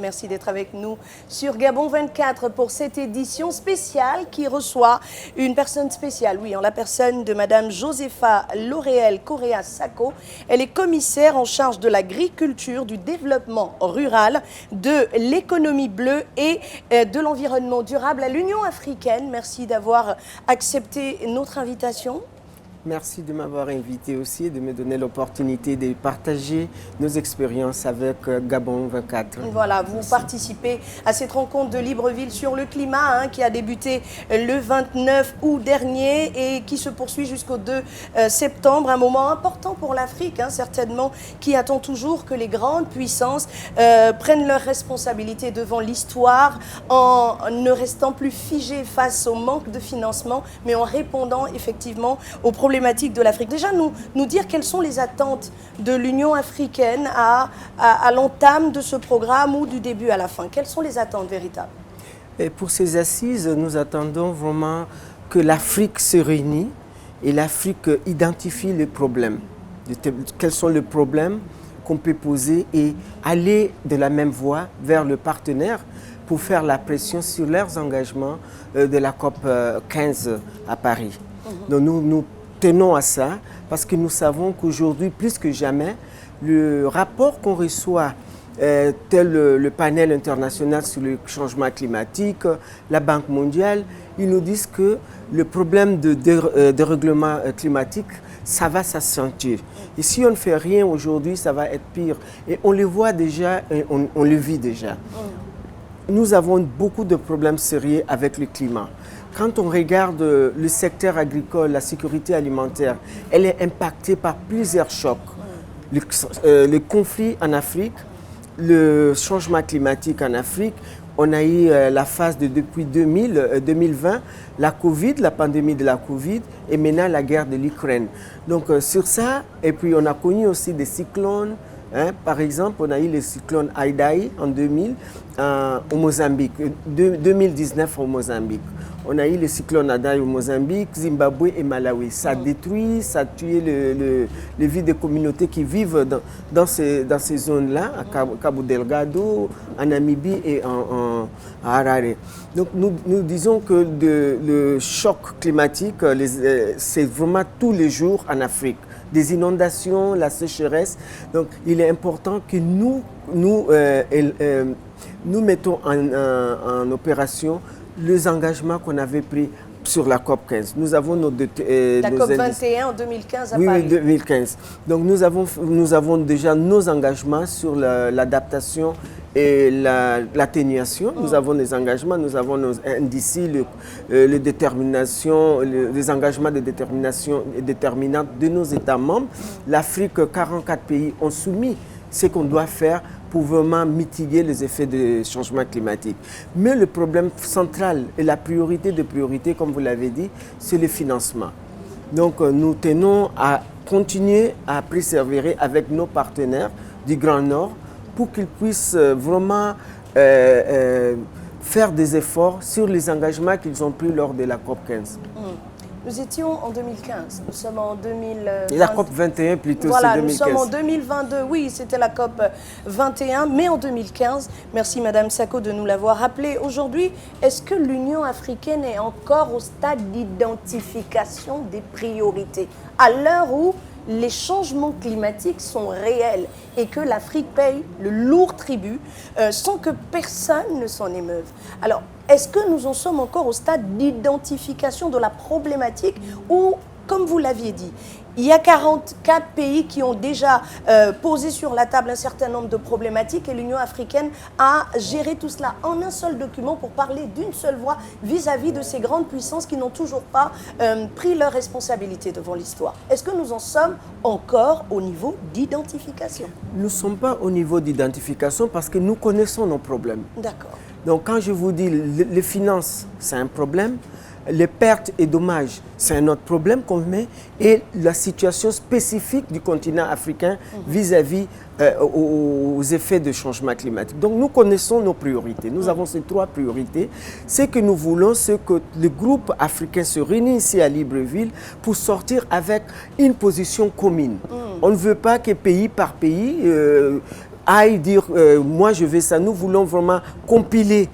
Merci d'être avec nous sur Gabon 24 pour cette édition spéciale qui reçoit une personne spéciale, oui, en la personne de Madame Josepha Loréel Correa Sacco. Elle est commissaire en charge de l'agriculture, du développement rural, de l'économie bleue et de l'environnement durable à l'Union africaine. Merci d'avoir accepté notre invitation. Merci de m'avoir invité aussi et de me donner l'opportunité de partager nos expériences avec Gabon 24. Voilà, vous participez à cette rencontre de Libreville sur le climat qui a débuté le 29 août dernier et qui se poursuit jusqu'au 2 septembre. Un moment important pour l'Afrique, certainement, qui attend toujours que les grandes puissances prennent leurs responsabilités devant l'histoire en ne restant plus figées face au manque de financement, mais en répondant effectivement aux problématiques de l'Afrique. Déjà, nous dire quelles sont les attentes de l'Union africaine à l'entame de ce programme ou du début à la fin. Quelles sont les attentes véritables? Et pour ces assises, nous attendons vraiment que l'Afrique se réunisse et l'Afrique identifie les problèmes. Quels sont les problèmes qu'on peut poser et aller de la même voie vers le partenaire pour faire la pression sur leurs engagements de la COP 15 à Paris. Donc nous tenons à ça parce que nous savons qu'aujourd'hui, plus que jamais, le rapport qu'on reçoit, tel le panel international sur le changement climatique, la Banque mondiale, ils nous disent que le problème de dérèglement climatique, ça va s'accentuer. Et si on ne fait rien aujourd'hui, ça va être pire. Et on le voit déjà, et on le vit déjà. Nous avons beaucoup de problèmes sérieux avec le climat. Quand on regarde le secteur agricole, la sécurité alimentaire, elle est impactée par plusieurs chocs. Le conflit en Afrique, le changement climatique en Afrique, on a eu la phase depuis 2020, la Covid, la pandémie de la Covid, et maintenant la guerre de l'Ukraine. Donc sur ça, et puis on a connu aussi des cyclones. Par exemple, on a eu le cyclone Haïdaï en 2000 au Mozambique, 2019 au Mozambique. On a eu le cyclone Haïdaï au Mozambique, Zimbabwe et Malawi. Ça détruit, ça a tué les vies des communautés qui vivent dans ces zones-là, à Cabo Delgado, en Namibie et à Harare. Donc nous disons que le choc climatique, c'est vraiment tous les jours en Afrique. Des inondations, la sécheresse. Donc, il est important que nous mettons en opération les engagements qu'on avait pris sur la COP 15. Nous avons la COP 21 en 2015 à Paris. Oui, 2015. Donc, nous avons déjà nos engagements sur l'adaptation et l'atténuation. Nous avons des engagements, nous avons d'ici les engagements de détermination et déterminante de nos États membres. L'Afrique, 44 pays ont soumis ce qu'on doit faire pour vraiment mitiguer les effets du changement climatique. Mais le problème central et la priorité de priorité, comme vous l'avez dit, c'est le financement. Donc nous tenons à continuer à persévérer avec nos partenaires du Grand Nord pour qu'ils puissent vraiment faire des efforts sur les engagements qu'ils ont pris lors de la COP 15. Nous étions en 2015, nous sommes en 2020. La COP 21 plutôt, voilà, c'est 2015. Nous sommes en 2022, oui, c'était la COP 21, mais en 2015. Merci Madame Sacco de nous l'avoir rappelé. Aujourd'hui, est-ce que l'Union africaine est encore au stade d'identification des priorités à l'heure où les changements climatiques sont réels et que l'Afrique paye le lourd tribut sans que personne ne s'en émeuve? Alors, est-ce que nous en sommes encore au stade d'identification de la problématique ou, comme vous l'aviez dit, il y a 44 pays qui ont déjà posé sur la table un certain nombre de problématiques et l'Union africaine a géré tout cela en un seul document pour parler d'une seule voix vis-à-vis de ces grandes puissances qui n'ont toujours pas pris leurs responsabilités devant l'histoire. Est-ce que nous en sommes encore au niveau d'identification? Nous ne sommes pas au niveau d'identification parce que nous connaissons nos problèmes. D'accord. Donc quand je vous dis les finances, c'est un problème. Les pertes et dommages, c'est un autre problème qu'on met, et la situation spécifique du continent africain vis-à-vis aux effets de changement climatique. Donc nous connaissons nos priorités. Nous avons ces trois priorités. Ce que nous voulons, c'est que le groupe africain se réunisse ici à Libreville pour sortir avec une position commune. On ne veut pas que pays par pays aille dire moi je veux ça. Nous voulons vraiment compiler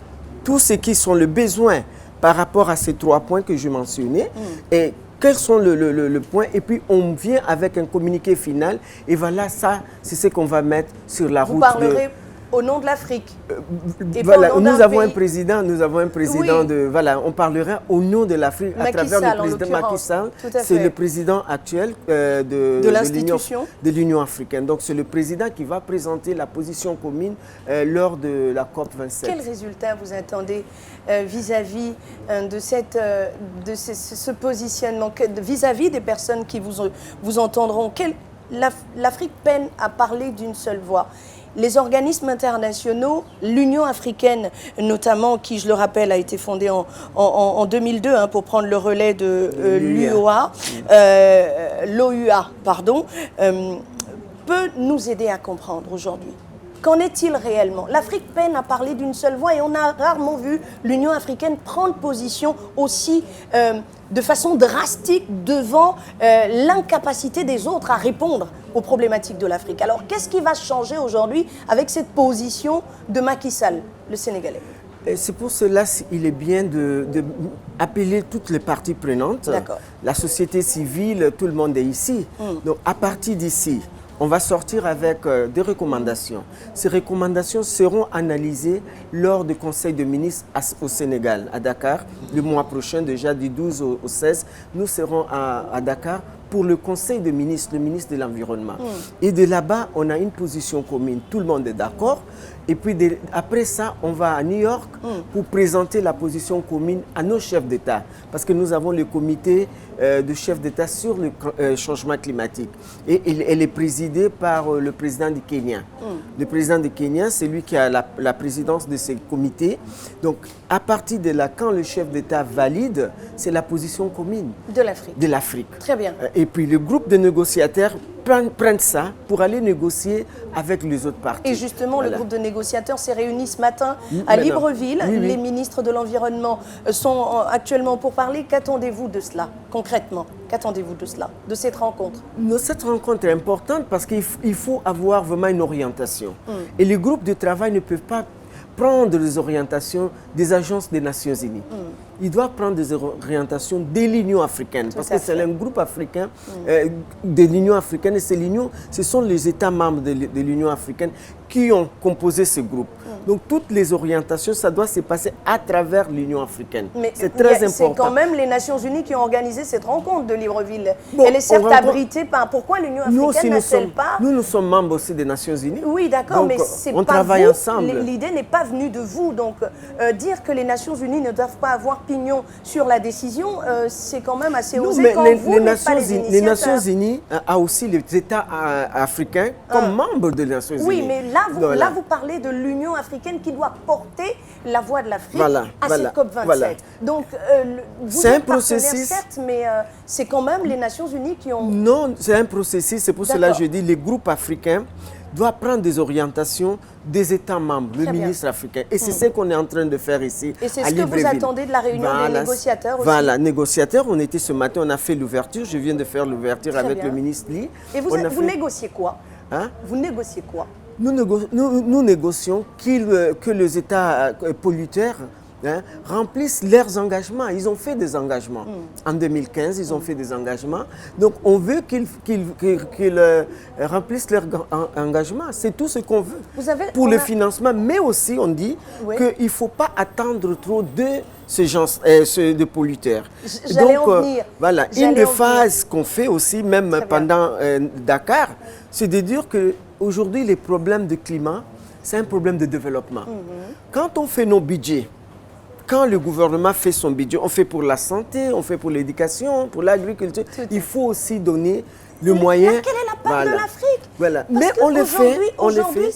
tout ce qui sont les besoins par rapport à ces 3 points que je mentionnais. Et quels sont le point, et puis on vient avec un communiqué final, et voilà, ça, c'est ce qu'on va mettre sur la route. Vous parlerez au nom de l'Afrique. Voilà, nous avons un président oui. Voilà, on parlera au nom de l'Afrique à travers le président Macky Sall. C'est le président actuel de l'Union africaine. Donc c'est le président qui va présenter la position commune lors de la COP 27. Quel résultat vous attendez vis-à-vis de ce positionnement, vis-à-vis des personnes qui vous entendront? L'Afrique peine à parler d'une seule voix. Les organismes internationaux, l'Union africaine notamment, qui je le rappelle a été fondée en 2002 pour prendre le relais de l'OUA, peut nous aider à comprendre aujourd'hui. Qu'en est-il réellement? L'Afrique peine à parler d'une seule voix et on a rarement vu l'Union africaine prendre position aussi de façon drastique devant l'incapacité des autres à répondre aux problématiques de l'Afrique. Alors qu'est-ce qui va changer aujourd'hui avec cette position de Macky Sall, le Sénégalais? C'est pour cela qu'il est bien d'appeler toutes les parties prenantes, la société civile, tout le monde est ici. Donc à partir d'ici, on va sortir avec des recommandations. Ces recommandations seront analysées lors du Conseil de ministres au Sénégal, à Dakar, le mois prochain, déjà du 12 au 16. Nous serons à Dakar pour le Conseil de ministres, le ministre de l'Environnement. Et de là-bas, on a une position commune. Tout le monde est d'accord. Et puis après ça, on va à New York pour présenter la position commune à nos chefs d'État. Parce que nous avons le comité de chefs d'État sur le changement climatique. Et elle est présidée par le président du Kenya. Le président du Kenya, c'est lui qui a la présidence de ce comité. Donc, à partir de là, quand le chef d'État valide, c'est la position commune de l'Afrique. Très bien. Et puis, le groupe de négociateurs prennent ça pour aller négocier avec les autres parties. Et justement, le groupe de négociateurs s'est réuni ce matin à Libreville. Les ministres de l'Environnement sont actuellement pour parler. Qu'attendez-vous de cela, concrètement? Qu'attendez-vous de cela, de cette rencontre? Cette rencontre est importante parce qu'il faut avoir vraiment une orientation. Et les groupes de travail ne peuvent pas prendre les orientations des agences des Nations Unies. Il doit prendre des orientations de l'Union africaine, parce que c'est un groupe africain de l'Union africaine, et ce sont les États membres de l'Union africaine qui ont composé ce groupe. Donc toutes les orientations, ça doit se passer à travers l'Union africaine. C'est très important. C'est quand même les Nations Unies qui ont organisé cette rencontre de Libreville. Elle est certes abritée par... Pourquoi l'Union africaine n'a-t-elle pas... Nous sommes membres aussi des Nations Unies. Oui, d'accord, mais c'est pas travaille ensemble. L'idée n'est pas venue de vous. Donc dire que les Nations Unies ne doivent pas avoir pignon sur la décision, c'est quand même assez osé quand vous n'êtes pas les initiateurs. Les Nations Unies ont aussi les États africains comme membres des Nations Unies. Oui, mais là, vous parlez de l'Union africaine qui doit porter la voix de l'Afrique à cette COP27. Donc, vous êtes partenaire, certes, mais c'est quand même les Nations Unies qui ont... Non, c'est un processus. C'est pour cela que je dis les groupes africains doivent prendre des orientations des États membres, le ministre africain. Et c'est ce qu'on est en train de faire ici. Et c'est ce que vous attendez de la réunion des négociateurs aussi? Voilà, négociateurs, on était ce matin, on a fait l'ouverture. Je viens de faire l'ouverture avec le ministre Lee. Et vous négociez quoi? Vous négociez quoi? Nous négocions que les États polluteurs remplissent leurs engagements. Ils ont fait des engagements. En 2015, ils ont fait des engagements. Donc, on veut qu'ils remplissent leurs engagements. C'est tout ce qu'on veut pour le financement. Mais aussi, on dit qu'il ne faut pas attendre trop de ces gens, de polluteurs. Donc, voilà, une des phases qu'on fait aussi, même pendant Dakar, c'est de dire qu'aujourd'hui, les problèmes de climat, c'est un problème de développement. Quand on fait nos budgets, quand le gouvernement fait son budget, on fait pour la santé, on fait pour l'éducation, pour l'agriculture. Il faut aussi donner le moyen. Quelle est la part de l'Afrique? Voilà. Mais on le fait. Aujourd'hui,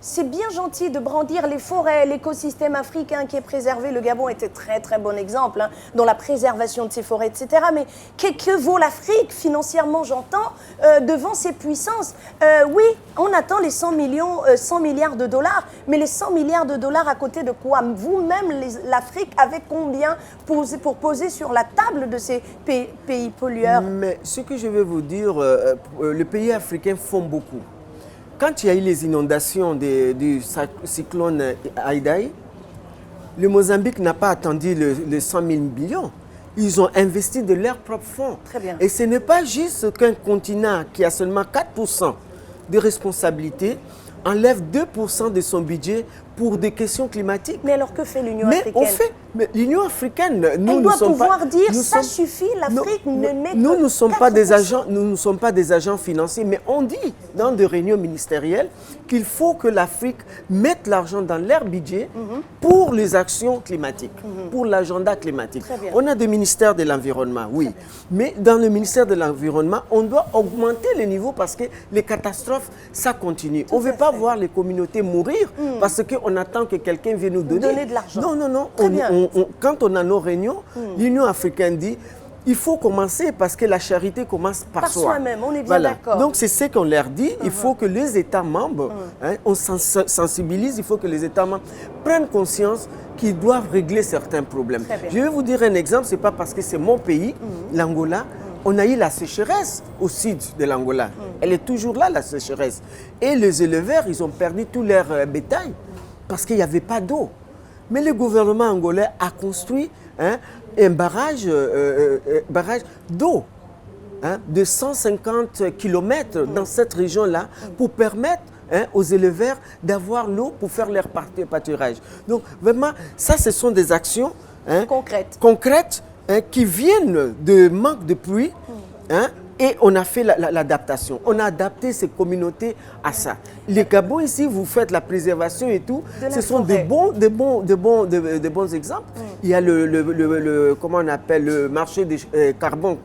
c'est bien gentil de brandir les forêts, l'écosystème africain qui est préservé. Le Gabon était très très bon exemple dans la préservation de ses forêts, etc. Mais que vaut l'Afrique financièrement, j'entends, devant ces puissances? Oui, on attend les 100 milliards de dollars, mais les 100 milliards de dollars à côté de quoi? Vous-même, l'Afrique, avait combien pour poser sur la table de ces pays pollueurs? Mais ce que je vais vous dire, les pays africains font beaucoup. quand il y a eu les inondations du cyclone Haïdaï, le Mozambique n'a pas attendu les 100 000 millions. Ils ont investi de leurs propres fonds. Très bien. Et ce n'est pas juste qu'un continent qui a seulement 4% de responsabilité enlève 2% de son budget pour des questions climatiques. Mais alors que fait l'Union africaine? Mais l'Union africaine, nous Elle ne doit sommes pas... pouvoir dire ça suffit, l'Afrique ne met que nous ne sommes pas des 4%. agents, nous ne sommes pas des agents financiers, mais on dit dans des réunions ministérielles qu'il faut que l'Afrique mette l'argent dans leur budget pour les actions climatiques, pour l'agenda climatique. Très bien. On a des ministères de l'environnement, oui, mais dans le ministère de l'environnement, on doit augmenter le niveau parce que les catastrophes, ça continue. On ne veut pas voir les communautés mourir parce qu'on attend que quelqu'un vienne nous donner de l'argent. Non, non, non. Très bien. Quand on a nos réunions, l'Union africaine dit il faut commencer parce que la charité commence par soi. Soi-même, on est bien d'accord. Donc c'est ce qu'on leur dit. Il faut que les États membres, on sensibilise, il faut que les États membres prennent conscience qu'ils doivent régler certains problèmes. Je vais vous dire un exemple, ce n'est pas parce que c'est mon pays, l'Angola. On a eu la sécheresse au sud de l'Angola. Elle est toujours là, la sécheresse. Et les éleveurs, ils ont perdu tout leur bétail parce qu'il n'y avait pas d'eau. Mais le gouvernement angolais a construit un barrage d'eau de 150 km dans cette région-là pour permettre aux éleveurs d'avoir l'eau pour faire leur pâturage. Donc vraiment, ça, ce sont des actions concrètes qui viennent de manque de pluie. Et on a fait l'adaptation. On a adapté ces communautés à ça. Les Gabon ici, vous faites la préservation et tout. Ce sont de bons exemples. Il y a comment on appelle, le marché du carbone.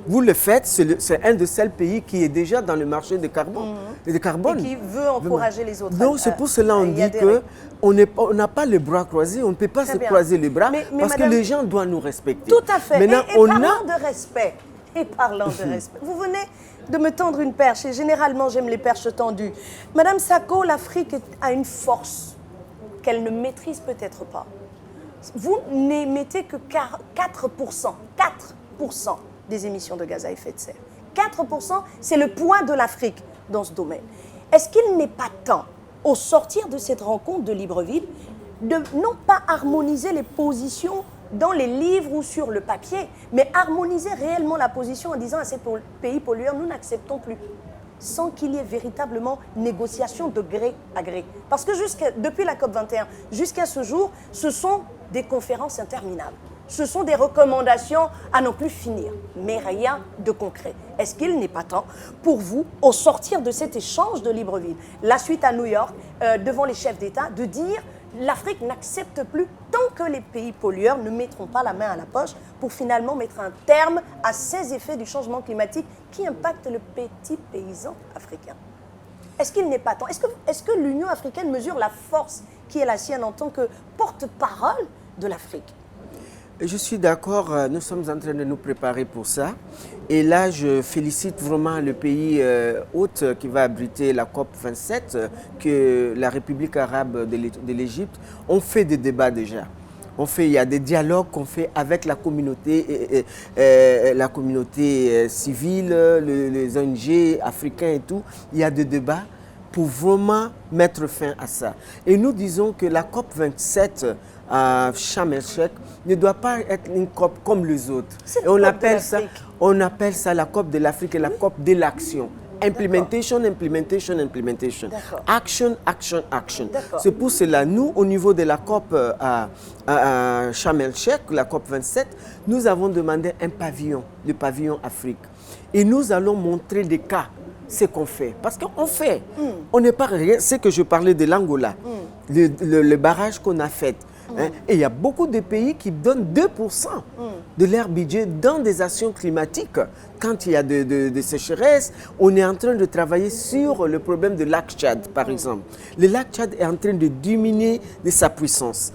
Vous le faites, c'est un de ces pays qui est déjà dans le marché de carbone. Et qui veut encourager les autres. Donc c'est pour cela qu'on dit qu'on n'a pas les bras croisés, on ne peut pas se croiser les bras parce que les gens doivent nous respecter. Tout à fait. Maintenant, parlant de respect, et parlant de respect, vous venez de me tendre une perche, et généralement j'aime les perches tendues. Madame Sako, l'Afrique a une force qu'elle ne maîtrise peut-être pas. Vous n'émettez que 4% des émissions de gaz à effet de serre. 4%, c'est le poids de l'Afrique dans ce domaine. Est-ce qu'il n'est pas temps, au sortir de cette rencontre de Libreville, de non pas harmoniser les positions dans les livres ou sur le papier, mais harmoniser réellement la position en disant à ces pays pollueurs, nous n'acceptons plus, sans qu'il y ait véritablement négociation de gré à gré. Parce que depuis la COP21, jusqu'à ce jour, ce sont des conférences interminables. Ce sont des recommandations à non plus finir, mais rien de concret. Est-ce qu'il n'est pas temps pour vous, au sortir de cet échange de Libreville, la suite à New York, devant les chefs d'État, de dire l'Afrique n'accepte plus tant que les pays pollueurs ne mettront pas la main à la poche pour finalement mettre un terme à ces effets du changement climatique qui impactent le petit paysan africain? Est-ce qu'il n'est pas temps? Est-ce que l'Union africaine mesure la force qui est la sienne en tant que porte-parole de l'Afrique? Je suis d'accord, nous sommes en train de nous préparer pour ça. Et là, je félicite vraiment le pays hôte qui va abriter la COP27, que la République arabe de l'Égypte. On fait des débats déjà. Il y a des dialogues qu'on fait avec la communauté civile, les ONG africains et tout. Il y a des débats pour vraiment mettre fin à ça. Et nous disons que la COP27 à Sharm el-Sheikh ne doit pas être une COP comme les autres. Et on appelle ça la COP de l'Afrique et la COP de l'action. Implementation, implementation, implementation. Action, action, action. C'est pour cela, nous, au niveau de la COP à Sharm el-Sheikh, la COP 27, nous avons demandé un pavillon, le pavillon Afrique. Et nous allons montrer des cas, ce qu'on fait. Parce qu'on fait. On n'est pas rien. C'est que je parlais de l'Angola, le barrage qu'on a fait. Et il y a beaucoup de pays qui donnent 2% de leur budget dans des actions climatiques. Quand il y a de sécheresse, on est en train de travailler sur le problème de lac Tchad, par exemple. Le lac Tchad est en train de diminuer de sa puissance.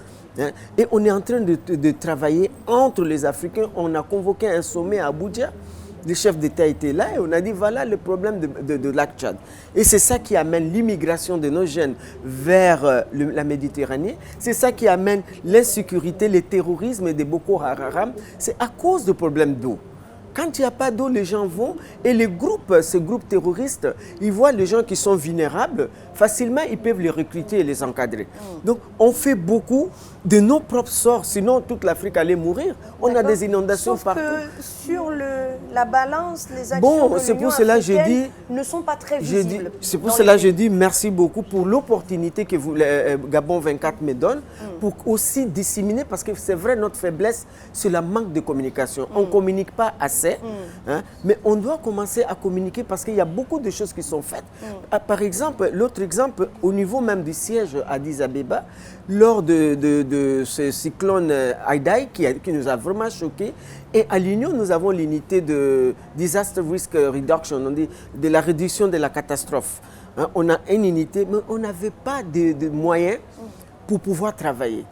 Et on est en train de travailler entre les Africains. On a convoqué un sommet à Abuja. Le chef d'État était là et on a dit voilà le problème de lac Tchad. Et c'est ça qui amène l'immigration de nos jeunes vers la Méditerranée. C'est ça qui amène l'insécurité, le terrorisme de Boko Haram. C'est à cause du problème d'eau. quand il n'y a pas d'eau, les gens vont et ces groupes terroristes, ils voient les gens qui sont vulnérables, facilement ils peuvent les recruter et les encadrer. Donc on fait beaucoup de nos propres sorts, sinon toute l'Afrique allait mourir. On a des inondations partout. Sauf que sur la balance, les actions de l'Union africaine ne sont pas très visibles. C'est pour cela que je dis merci beaucoup pour l'opportunité que Gabon 24 me donne pour aussi disséminer, parce que c'est vrai, notre faiblesse, c'est le manque de communication. On ne communique pas assez, hein, mais on doit commencer à communiquer parce qu'il y a beaucoup de choses qui sont faites. Par exemple, l'autre exemple, au niveau même du siège à Addis Abeba, lors de ce cyclone Haïdaï qui nous a vraiment choqués, et à l'Union, nous avons l'unité de Disaster Risk Reduction, on dit de la réduction de la catastrophe. Hein, on a une unité, mais on n'avait pas de moyens pour pouvoir travailler.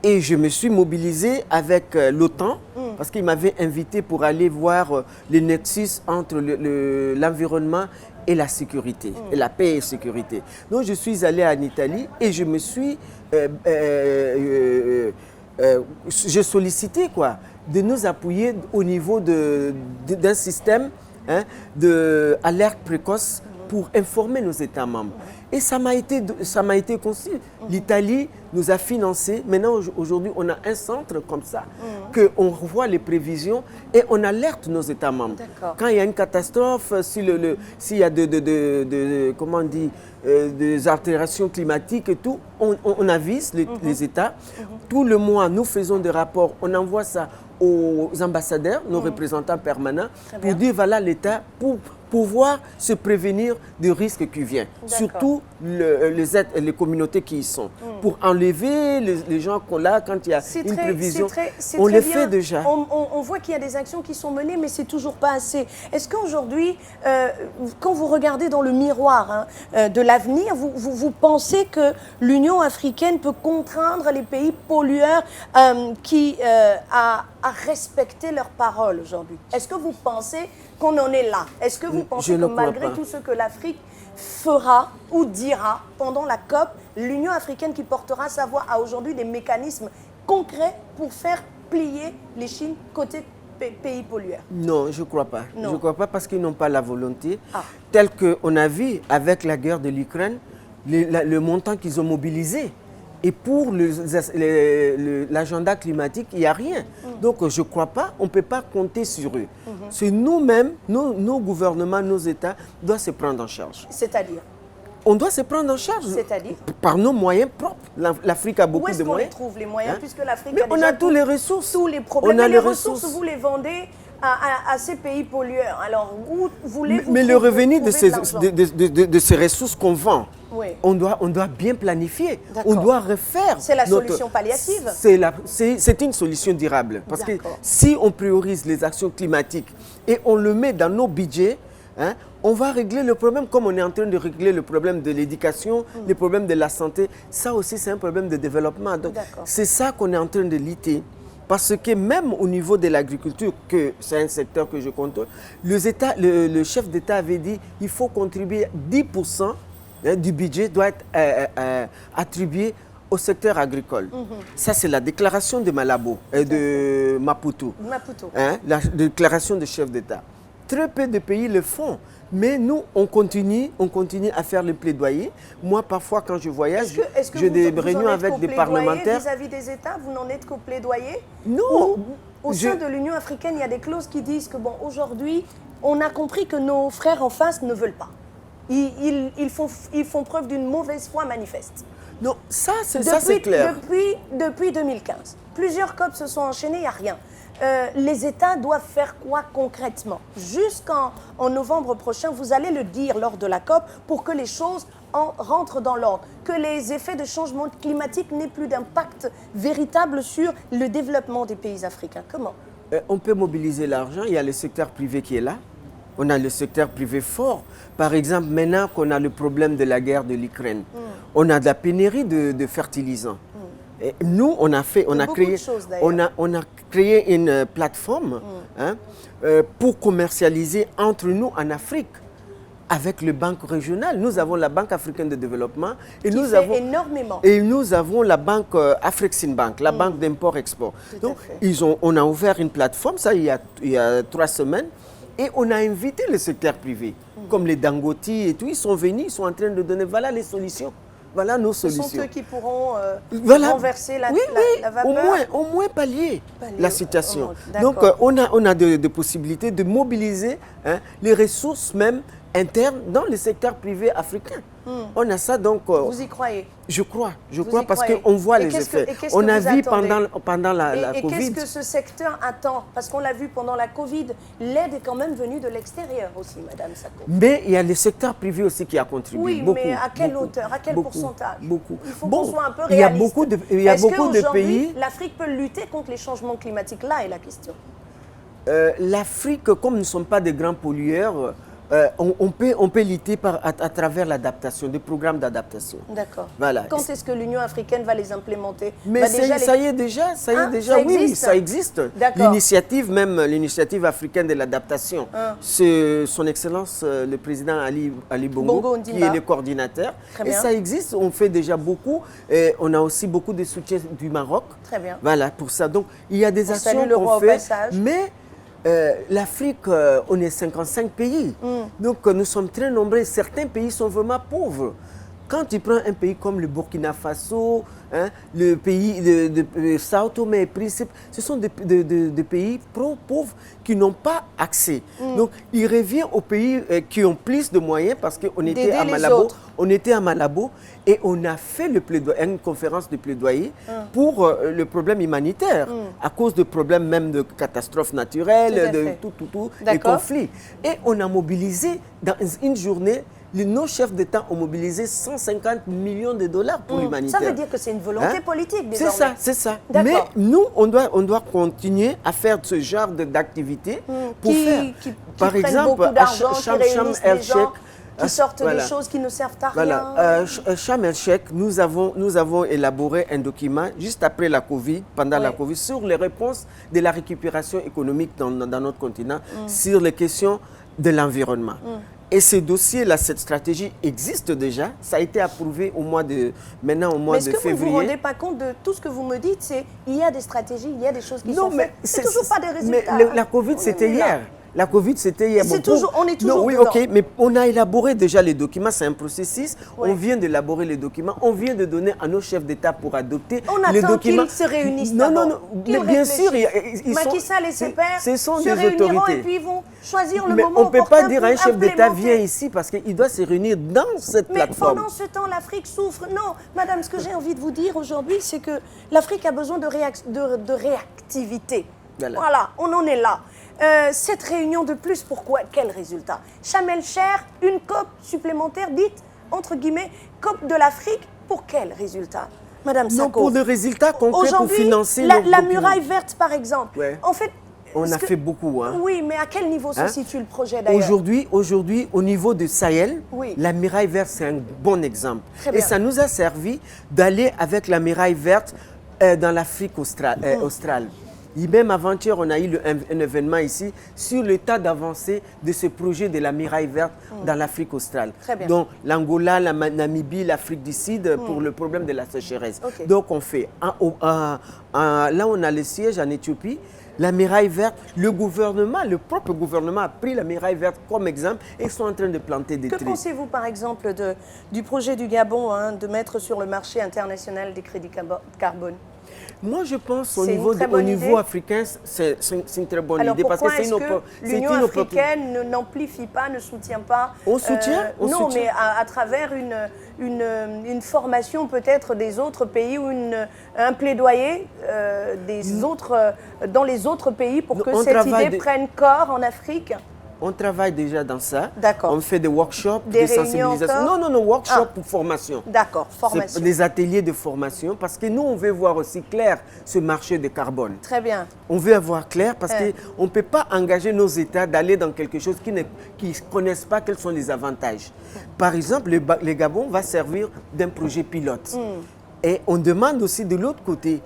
Et je me suis mobilisé avec l'OTAN, parce qu'il m'avait invité pour aller voir le nexus entre l'environnement et la sécurité, et la paix et la sécurité. Donc je suis allé en Italie et je me suis j'ai sollicité de nous appuyer au niveau d'un système d'alerte précoce pour informer nos États membres. Et ça m'a été conçu. L'Italie nous a financé. Maintenant, aujourd'hui, on a un centre comme ça, qu'on revoit les prévisions et on alerte nos États membres. Quand il y a une catastrophe, s'il y a comment on dit, des altérations climatiques et tout, on avise les États. Tout le mois, nous faisons des rapports, on envoie ça aux ambassadeurs, nos représentants permanents, pour dire voilà l'État, pour pouvoir se prévenir du risque qui vient. Surtout les communautés qui y sont. Pour enlever les gens qu'on a quand il y a une prévision. On le fait déjà. On voit qu'il y a des actions qui sont menées, mais c'est toujours pas assez. Est-ce qu'aujourd'hui, quand vous regardez dans le miroir de l'avenir, vous pensez que l'Union africaine peut contraindre les pays pollueurs à respecter leurs paroles aujourd'hui? Est-ce que vous pensez qu'on en est là? Est-ce que vous pensez que malgré tout ce que l'Afrique fera ou dira pendant la COP, l'Union africaine qui portera sa voix a aujourd'hui des mécanismes concrets pour faire plier les Chines côté pays pollueurs? Non, je ne crois pas. Non. Je ne crois pas parce qu'ils n'ont pas la volonté. Tel qu'on a vu avec la guerre de l'Ukraine, le montant qu'ils ont mobilisé. Et pour l'agenda climatique, il n'y a rien. Donc, je ne crois pas, on ne peut pas compter sur eux. C'est nous-mêmes, nos gouvernements, nos États doivent se prendre en charge. C'est-à-dire? On doit se prendre en charge. C'est-à-dire? Par nos moyens propres. L'Afrique a beaucoup de moyens. Où est-ce qu'on les trouve, les moyens, puisque l'Afrique a déjà on a tous les ressources. Tous les problèmes. Mais les ressources, vous les vendez à ces pays pollueurs. Alors, où voulez-vous Mais le revenu de ces ressources qu'on vend, on doit bien planifier. On doit refaire. C'est la solution palliative? C'est une solution durable. Parce que si on priorise les actions climatiques et on le met dans nos budgets, on va régler le problème comme on est en train de régler le problème de l'éducation, le problème de la santé. Ça aussi, c'est un problème de développement. Donc, c'est ça qu'on est en train de lutter. Parce que même au niveau de l'agriculture, que c'est un secteur que je contrôle, le chef d'État avait dit qu'il faut contribuer 10% du budget doit être attribué au secteur agricole. Ça, c'est la déclaration de Malabo, de Maputo. La déclaration du chef d'État. Très peu de pays le font. Mais nous, on continue à faire le plaidoyer. Moi, parfois, quand je voyage, j'ai des réunions avec des parlementaires. Vis-à-vis des États, vous n'en êtes qu'au plaidoyer? Non. Au sein de l'Union africaine, il y a des clauses qui disent que, bon, aujourd'hui, on a compris que nos frères en face ne veulent pas. Ils font preuve d'une mauvaise foi manifeste. Non, ça c'est clair. Depuis 2015, plusieurs COP se sont enchaînés, il n'y a rien. Les États doivent faire quoi concrètement? Jusqu'en novembre prochain, vous allez le dire lors de la COP pour que les choses rentrent dans l'ordre, que les effets de changement climatique n'aient plus d'impact véritable sur le développement des pays africains. Comment? On peut mobiliser l'argent, il y a le secteur privé qui est là. On a le secteur privé fort. Par exemple, maintenant qu'on a le problème de la guerre de l'Ukraine, on a de la pénurie de fertilisants. Et nous, on a créé une plateforme pour commercialiser entre nous en Afrique. avec les banques régionales. Nous avons la Banque africaine de développement et Qui nous fait avons énormément. et nous avons la banque Afreximbank, la banque d'import-export. Donc on a ouvert une plateforme, ça il y a 3 semaines, et on a invité le secteur privé, comme les Dangote et tout, ils sont venus, ils sont en train de donner, voilà les solutions. Voilà nos solutions. Ce sont eux qui pourront voilà. renverser la vapeur. Au moins pallier la situation. Donc on a des possibilités de mobiliser les ressources même internes dans le secteur privé africain. On a ça donc... Vous y croyez? Je crois parce qu'on voit les effets. On a vu pendant la Covid... Et qu'est-ce que ce secteur attend? Parce qu'on l'a vu pendant la Covid, l'aide est quand même venue de l'extérieur aussi, Madame Sako. Mais il y a le secteur privé aussi qui a contribué. Oui, beaucoup, mais à quelle hauteur, à quel pourcentage? Beaucoup. Il faut qu'on soit un peu réaliste. Il y a beaucoup de pays... l'Afrique peut lutter contre les changements climatiques? Là est la question. L'Afrique, comme nous ne sommes pas des grands pollueurs, on peut lutter à travers l'adaptation, des programmes d'adaptation. D'accord. Voilà. Quand est-ce que l'Union africaine va les implémenter? Mais ça y est déjà, oui, ça existe. L'initiative, même l'initiative africaine de l'adaptation, c'est son Excellence le président Ali Bongo qui est le coordinateur. Et ça existe, on fait déjà beaucoup. Et on a aussi beaucoup de soutien du Maroc. Très bien. Voilà, pour ça. Donc, il y a des actions qu'on fait, mais... l'Afrique, on est 55 pays. Donc nous sommes très nombreux. Certains pays sont vraiment pauvres. Quand tu prends un pays comme le Burkina Faso, le pays de Sao Tomé et Principe, ce sont des pays pauvres qui n'ont pas accès. Donc il revient aux pays qui ont plus de moyens parce qu'on était à Malabo. On était à Malabo et on a fait une conférence de plaidoyer pour le problème humanitaire à cause de problèmes même de catastrophes naturelles, des conflits. Et on a mobilisé dans une journée. Nos chefs d'État ont mobilisé 150 millions de dollars pour l'humanitaire. Ça veut dire que c'est une volonté politique désormais. C'est ça. Mais nous, on doit continuer à faire ce genre d'activité pour faire. Par exemple, à Sharm el-Sheikh, qui sortent des choses qui ne servent à rien. Sharm el-Sheikh, nous avons élaboré un document juste après la Covid, pendant la Covid, sur les réponses de la récupération économique dans notre continent, sur les questions de l'environnement. Et ce dossier-là, cette stratégie existe déjà. Ça a été approuvé au mois de février. Mais est-ce que vous ne vous rendez pas compte de tout ce que vous me dites? C'est il y a des stratégies, il y a des choses qui sont faites. C'est toujours pas des résultats. Mais la Covid, c'était hier. La Covid, c'était hier. On est toujours oui, dedans. OK, mais on a élaboré déjà les documents, c'est un processus. On vient d'élaborer les documents, on vient de donner à nos chefs d'État pour adopter les documents. Qu'ils se réunissent Non, mais bien sûr, Macky Sall et ses pairs se réuniront et puis ils vont choisir le moment opportun. Mais on ne peut pas dire à un chef d'État, viens implémenter. ici, parce qu'il doit se réunir dans cette plateforme. Mais pendant ce temps, l'Afrique souffre. Non, madame, ce que j'ai envie de vous dire aujourd'hui, c'est que l'Afrique a besoin de réactivité. Voilà, on en est là. Cette réunion de plus, pourquoi? Quel résultat? Sharm el-Sheikh, une COP supplémentaire dite, entre guillemets, COP de l'Afrique, pour quel résultat? Madame Sako. Non, pour des résultats concrets pour financer la muraille verte, par exemple. En fait, on a fait beaucoup. Oui, mais à quel niveau se situe le projet d'ailleurs? Aujourd'hui, au niveau de Sahel, la muraille verte, c'est un bon exemple. Et ça nous a servi d'aller avec la muraille verte dans l'Afrique australe. Et même avant-hier, on a eu un événement ici sur l'état d'avancée de ce projet de la muraille verte dans l'Afrique australe. Donc l'Angola, la Namibie, l'Afrique du Sud pour le problème de la sécheresse. Donc on fait, là on a le siège en Éthiopie, la muraille verte, le propre gouvernement a pris la muraille verte comme exemple et sont en train de planter des trucs. Que pensez-vous par exemple du projet du Gabon de mettre sur le marché international des crédits carbone? Moi, je pense au niveau africain, c'est une très bonne idée. Parce que l'Union africaine n'amplifie pas, ne soutient pas? On soutient. Non, mais à travers une formation peut-être des autres pays ou un plaidoyer dans les autres pays pour que cette idée prenne corps en Afrique. On travaille déjà dans ça. D'accord. On fait des workshops, des sensibilisations. Non, workshops pour formation. D'accord, formation. Des ateliers de formation parce que nous, on veut voir aussi clair ce marché de carbone. Très bien. On veut avoir clair parce qu'on ne peut pas engager nos États d'aller dans quelque chose qui ne connaissent pas quels sont les avantages. Par exemple, le Gabon va servir d'un projet pilote. Et on demande aussi de l'autre côté,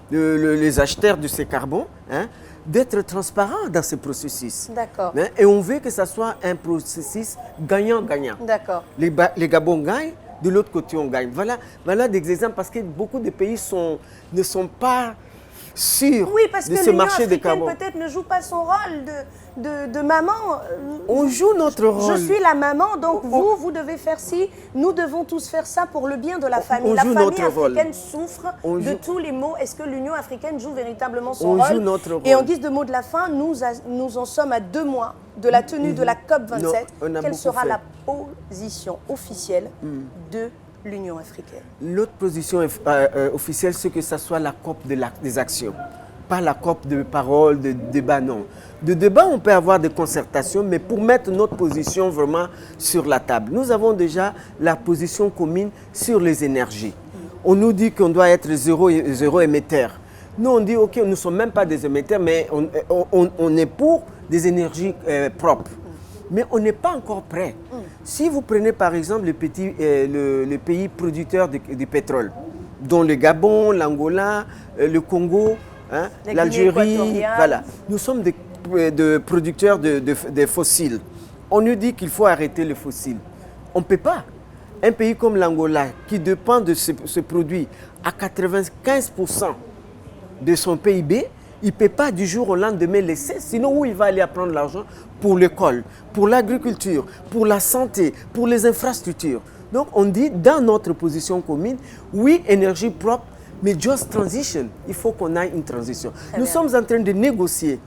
les acheteurs de ces carbone, d'être transparent dans ce processus. D'accord. Hein, et on veut que ça soit un processus gagnant-gagnant. D'accord. Les Gabon gagnent, de l'autre côté on gagne. Voilà des exemples parce que beaucoup de pays ne sont pas sûrs Oui, parce de que ce l'Union marché de africaine carbone. peut-être ne joue pas son rôle de maman. On joue notre rôle. Je suis la maman, donc vous devez faire ci. Nous devons tous faire ça pour le bien de la famille. La joue famille notre rôle. africaine souffre de tous les maux. Est-ce que l'Union africaine joue véritablement son On rôle? joue notre rôle. Et en guise de mot de la fin, nous en sommes à 2 mois de la tenue de la COP27. Non, on a Quelle beaucoup sera fait. la position officielle de l'Union africaine? L'autre position officielle, c'est que ça soit la COP des actions, pas la COP de paroles, de débat, non. De débat, on peut avoir des concertations, mais pour mettre notre position vraiment sur la table. Nous avons déjà la position commune sur les énergies. On nous dit qu'on doit être zéro émetteur. Nous, on dit, OK, nous ne sommes même pas des émetteurs, mais on est pour des énergies propres. Mais on n'est pas encore prêt. Si vous prenez par exemple le pays producteur de pétrole, dont le Gabon, l'Angola, le Congo, hein, l'Algérie, voilà. Nous sommes des producteurs de fossiles. On nous dit qu'il faut arrêter le fossile. On ne peut pas. Un pays comme l'Angola, qui dépend de ce produit à 95% de son PIB, il ne peut pas du jour au lendemain laisser, sinon où il va aller prendre l'argent pour l'école, pour l'agriculture, pour la santé, pour les infrastructures. Donc on dit dans notre position commune, oui, énergie propre, mais just transition. Il faut qu'on ait une transition. Nous sommes en train de négocier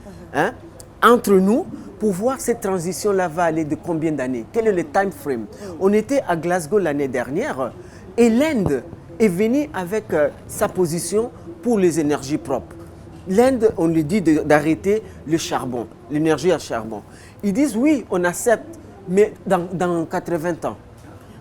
entre nous pour voir cette transition-là va aller de combien d'années. Quel est le time frame? On était à Glasgow l'année dernière et l'Inde est venue avec sa position pour les énergies propres. L'Inde, on lui dit d'arrêter le charbon, l'énergie à charbon. Ils disent oui, on accepte, mais dans 80 ans.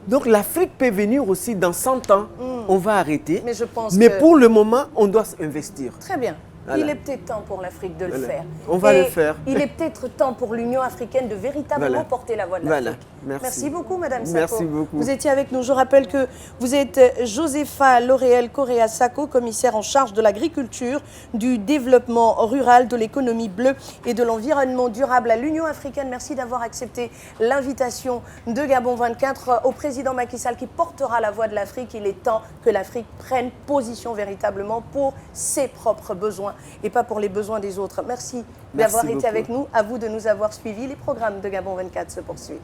Donc l'Afrique peut venir aussi dans 100 ans, on va arrêter. Mais je pense mais que... pour le moment, on doit investir. Très bien. Voilà. Il est peut-être temps pour l'Afrique de le faire. On va le faire. Il est peut-être temps pour l'Union africaine de véritablement porter la voix de l'Afrique. Merci beaucoup, Madame Sako. Merci beaucoup. Vous étiez avec nous. Je rappelle que vous êtes Josepha Lauréel Correa Sako, commissaire en charge de l'agriculture, du développement rural, de l'économie bleue et de l'environnement durable à l'Union africaine. Merci d'avoir accepté l'invitation de Gabon 24 au président Macky Sall qui portera la voix de l'Afrique. Il est temps que l'Afrique prenne position véritablement pour ses propres besoins et pas pour les besoins des autres. Merci d'avoir été avec nous. À vous de nous avoir suivis. Les programmes de Gabon 24 se poursuivent.